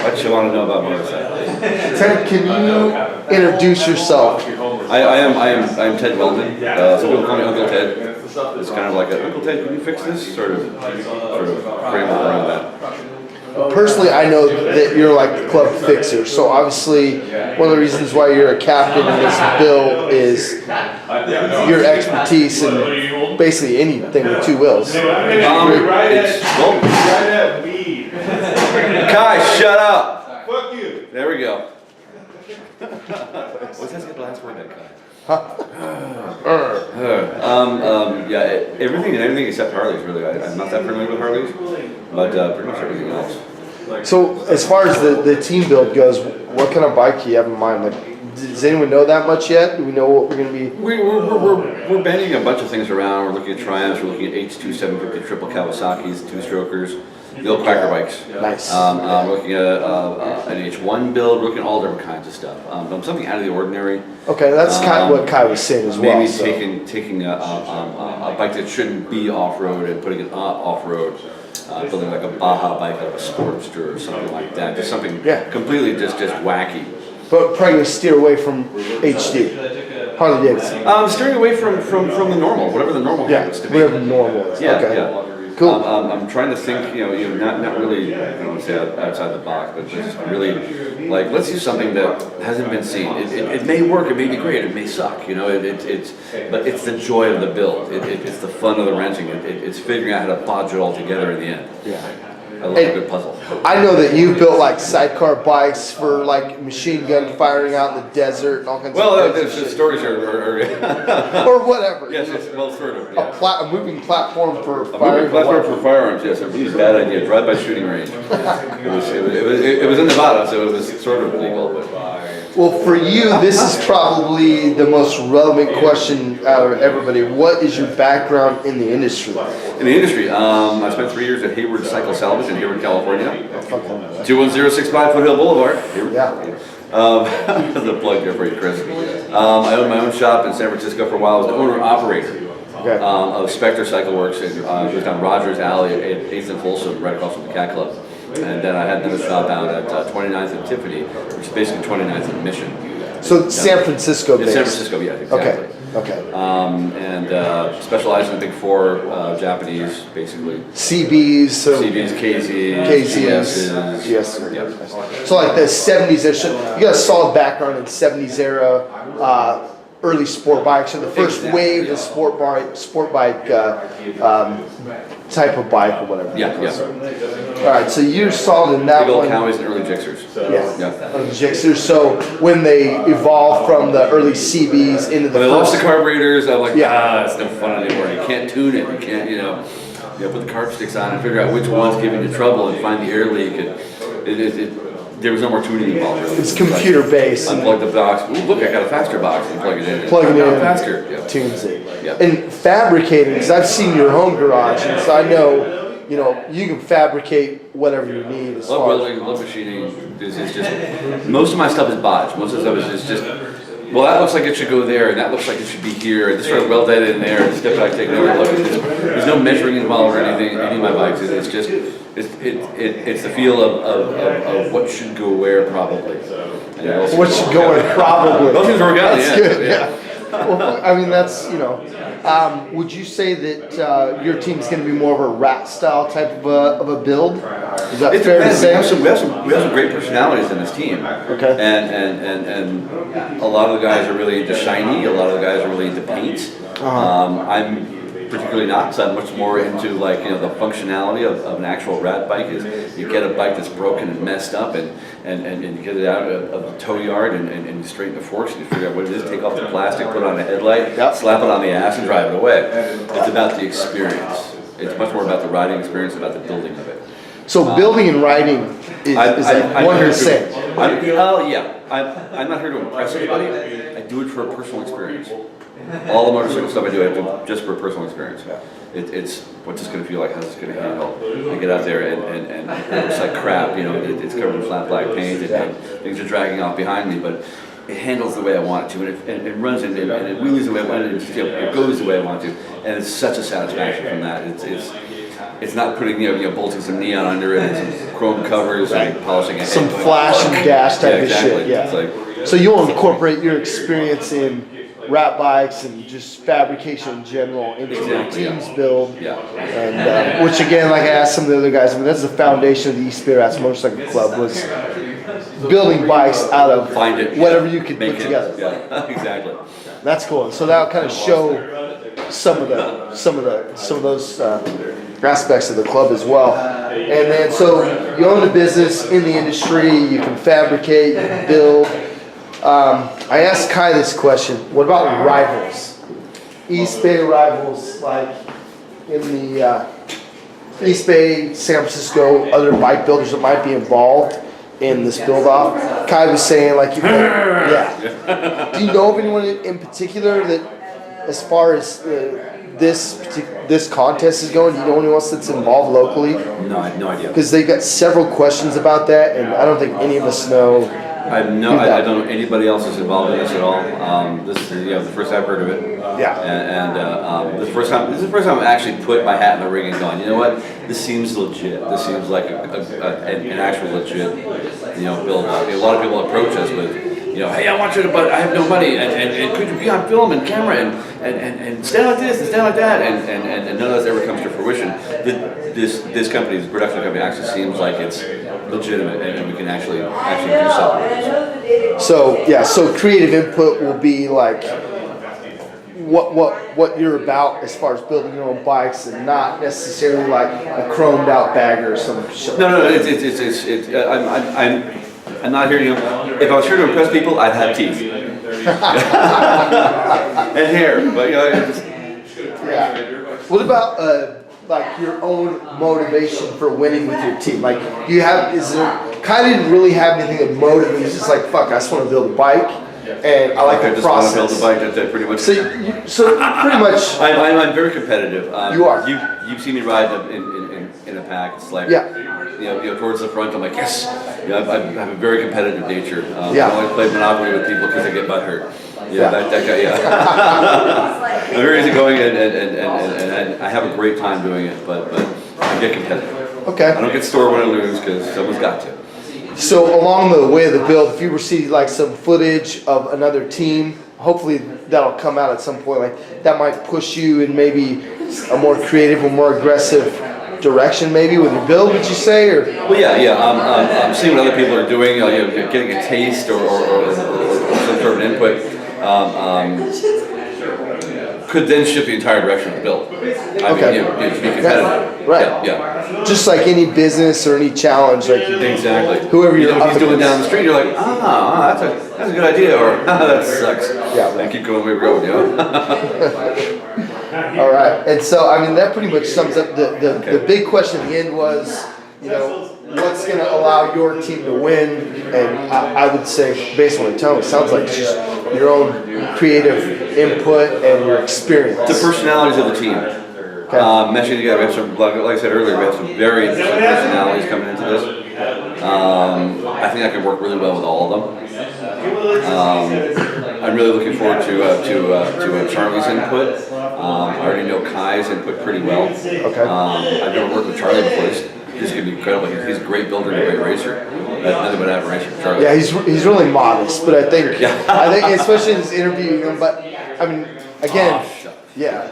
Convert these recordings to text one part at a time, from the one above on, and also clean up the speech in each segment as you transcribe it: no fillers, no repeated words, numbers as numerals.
What you want to know about motorcycles? Ted, can you introduce yourself? I am Ted Weldon. Some people call me Uncle Ted. It's kind of like a, Uncle Ted, can you fix this? Sort of framework around that. Personally, I know that you're like the club fixer. So obviously, one of the reasons why you're a captain in this bill is your expertise in basically anything with two wheels. Kai, shut up! Fuck you! There we go. What's that the last word that Kai? Yeah, everything and anything except Harleys, really. I'm not that familiar with Harleys, but pretty much everything else. So as far as the team build goes, what kind of bike do you have in mind? Like, does anyone know that much yet? Do we know what we're going to be? We're bending a bunch of things around. We're looking at Triumphs. We're looking at H2 750 triple Kawasaki's, two-strokers, the old cracker bikes. Nice. We're looking at an H1 build. We're looking at all different kinds of stuff. Something out of the ordinary. Okay, that's kind of what Kai was saying as well. Maybe taking a bike that shouldn't be off-road and putting it off-road. Building like a Baja bike out of a Sportster or something like that. Just something completely just wacky. But probably going to steer away from HD, Harley Davidson. Steering away from the normal, whatever the normal happens to be. Whatever normal is. Yeah, okay. yeah. Cool. I'm trying to think, not really, I don't want to say outside the box, but just really, like, let's use something that hasn't been seen. It may work, it may be great, it may suck, but it's the joy of the build. It's the fun of the wrenching. It's figuring out how to bodge it all together in the end. Yeah. I love a good puzzle. I know that you built like sidecar bikes for like machine gun firing out in the desert and all kinds of the stories are or whatever. Yes, it's well sort of. Yeah. A moving platform for A firing. moving platform for firearms, yes. A really bad idea. Drive-by shooting range. It was in Nevada, so it was sort of legal. But well, for you, this is probably the most relevant question out of everybody. What is your background in the industry? In the industry, I spent 3 years at Hayward Cycle Salvage in Hayward, California. 21065 Foothill Boulevard. Hayward. Yeah. There's a plug there for you, Chris. I owned my own shop in San Francisco for a while. I was the owner-operator of Spectre Cycle Works. It was down Rogers Alley at 8th and Folsom, right across from the Cat Club. And then I had another shop out at 29th and Tiffany, which is basically 29th and Mission. So San Francisco based? San Francisco, yeah, exactly. Okay. And specialized in the big four, Japanese, basically. CBs, so CBs, KZs, KZs, yes. Yep. So like the 70s, you got a solid background in 70s era, early sport bikes, so the first wave of sport bike type of bike or whatever. Yeah. All right, so you're solid in that Big old one. Cowies and early Gixxers. Gixxers. So when they evolved from the early CBs into the When they first, lost the carburetors, I'm like, it's no fun anymore. You can't tune it. You can't, put the carb sticks on and figure out which one's giving you trouble and find the air leak. There was no more tuning involved, really. it's computer based. Unplug the box. Ooh, look, I got a faster box. You plug it in. Plug it in, Faster. Yeah. tunes it. Yeah. And fabricating, because I've seen your home garage, and so I know, you can fabricate whatever you need as Love far as. welding, love machining. This is just, most of my stuff is bodge. Most of the stuff is just, well, that looks like it should go there, and that looks like it should be here, and just sort of weld that in there, and step back, take another look. There's no measuring involved or anything, any of my bikes. It's just, it's the feel of what should go where, probably. What should go in probably. Those things work out, That's good, yeah. Well, I mean, that's, would you say that your team's going to be more of a rat style type of a build? Is that fair to say? We have some great personalities in this team. Okay. And a lot of the guys are really into shiny. A lot of the guys are really into paint. I'm particularly not, so I'm much more into the functionality of an actual rat bike. Is you get a bike that's broken and messed up and you get it out of the tow yard and you straighten the forks and you figure out what it is, take off the plastic, put it on a headlight, slap it on the ass and drive it away. It's about the experience. It's much more about the riding experience, about the building of it. So building and riding is like one and the same. I'm not here to impress anybody. I do it for a personal experience. All the motorcycle stuff I do just for a personal experience. It's what's this going to feel like, how's this going to handle. I get out there and it looks like crap, it's covered in flat black paint and things are dragging off behind me, but it handles the way I want it to, and it runs and it wheelies the way I want it, and it goes the way I want it to, and it's such a satisfaction from that. it's not putting bolting some neon under it, and some chrome covers, and polishing it. Some flash and dash type of shit. Exactly. Yeah. It's like, So you'll incorporate your experience in rat bikes and just fabrication in general into your Exactly, yeah. team's build. yeah. And which again, like I asked some of the other guys, I mean, that's the foundation of the East Bay Rats Motorcycle Club, was building bikes out of Find it. whatever you could Make put it. together. Yeah, exactly. That's cool. And so that'll kind of show some of those aspects of the club as well. And then so you own a business in the industry, you can fabricate, you can build. I asked Kai this question. What about rivals? East Bay rivals, like in the East Bay, San Francisco, other bike builders that might be involved in this build-off. Kai was saying, like, yeah. Do you know of anyone in particular that, as far as this contest is going, do you know anyone else that's involved locally? No, I have no idea. Because they got several questions about that, and I don't think any of us know. I don't know anybody else is involved in this at all. This is the first I've heard of it. Yeah. And this is the first time I've actually put my hat in the ring and gone, you know what? This seems legit. This seems like an actual legit, build up. A lot of people approach us with, hey, I want you to, but I have no money, and could you be on film and camera and stand like this and stand like that, and none of this ever comes to fruition. This company, this production company, actually seems like it's legitimate, and we can actually do something. So creative input will be like what you're about as far as building your own bikes, and not necessarily like a chromed out bagger or some shit. No. I'm not here to. If I was here to impress people, I'd have teeth and hair. But Yeah. What about like your own motivation for winning with your team? Like, Kai didn't really have anything that motivated. He's just like, fuck, I just want to build a bike, and I like I the just want to build process. a bike. That's pretty much. So pretty much. I'm very competitive. You are. You've seen me ride in a pack. It's like, towards the front. I'm like, yes. I have a very competitive nature. I only play Monopoly with people because they get butt hurt. That guy. Yeah. I'm very easygoing, and I have a great time doing it. But I get competitive. Okay. I don't get sore when I lose because someone's got to. So along the way of the build, if you receive like some footage of another team, hopefully that'll come out at some point. Like, that might push you in maybe a more creative or more aggressive direction, maybe with your build. Would you say? Or well, I'm seeing what other people are doing. Getting a taste or some sort of input. Could then shift the entire direction of the build. To be competitive. Right. Yeah. Just like any business or any challenge, like Exactly. whoever you're if up he's doing against. down the street, you're like, that's a good idea, or that sucks. Yeah. And keep going the way we go. All right, and so I mean that pretty much sums up the big question at the end was, what's going to allow your team to win? And I would say, based on what you're telling me, it sounds like it's just your own creative input and your experience. The personalities of the team. Meshing together. We have some, like I said earlier, we have some very interesting personalities coming into this. I think I can work really well with all of them. I'm really looking forward to Charlie's input. I already know Kai's input pretty well. Okay. I've never worked with Charlie before. This is going to be incredible. He's a great builder and a great racer. Nothing but admiration for Charlie. Yeah, he's really modest, but I think especially in this interview, but I mean, again,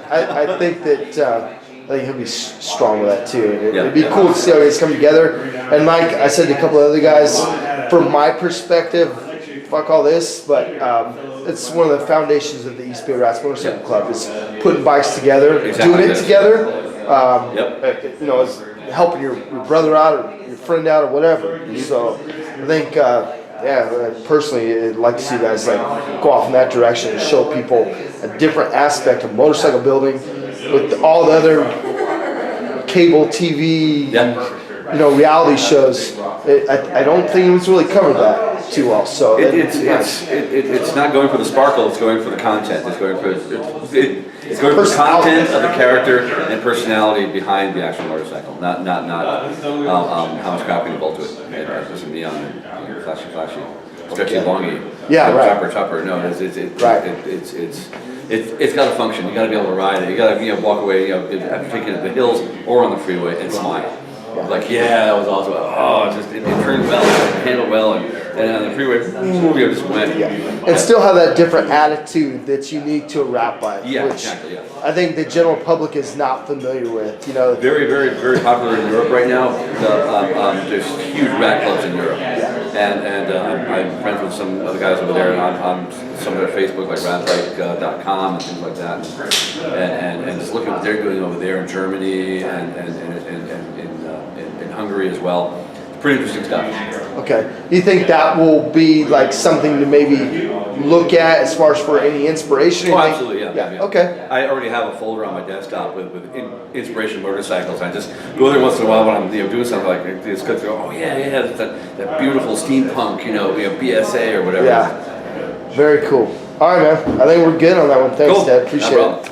I think that I think he'll be strong with that too. It'd be cool to see how guys come together. And like I said to a couple of other guys, from my perspective, fuck all this, but it's one of the foundations of the East Bay Rats Motorcycle Club is putting bikes together, doing it together. It's helping your brother out or your friend out or whatever. So I think, personally, I'd like to see you guys like go off in that direction and show people a different aspect of motorcycle building with all the other cable TV, reality shows. I don't think it's really covered that too well. So it's not going for the sparkle. It's going for the content. It's going for the content of the character and personality behind the actual motorcycle. Not how much crap you bolt to it. There's some neon and flashy, stretchy, longy. Yeah, right. Chopper. No, Right. it's got to function. You got to be able to ride it. You got to walk away after taking it to the hills or on the freeway and smile. Like, yeah, that was awesome. Oh, it turned well, it handled well, and on the freeway, it just went. Yeah. And still have that different attitude that's unique to a rat bike. Yeah, which exactly. Yeah. I think the general public is not familiar with. Very, very, very popular in Europe right now. There's huge rat clubs in Europe, and I'm friends with some of the guys over there on some of their Facebook, like ratbike.com and things like that, and just look at what they're doing over there in Germany and in Hungary as well. It's pretty interesting stuff. Okay. Do you think that will be like something to maybe look at as far as for any inspiration? Oh, absolutely, yeah. Okay. I already have a folder on my desktop with inspiration motorcycles. I just go there once in a while when I'm doing something like this. Go, oh yeah, that beautiful steampunk, BSA or whatever. Yeah. Very cool. All right, man. I think we're good on that one. Thanks, Cool. Ted. Appreciate No problem. it.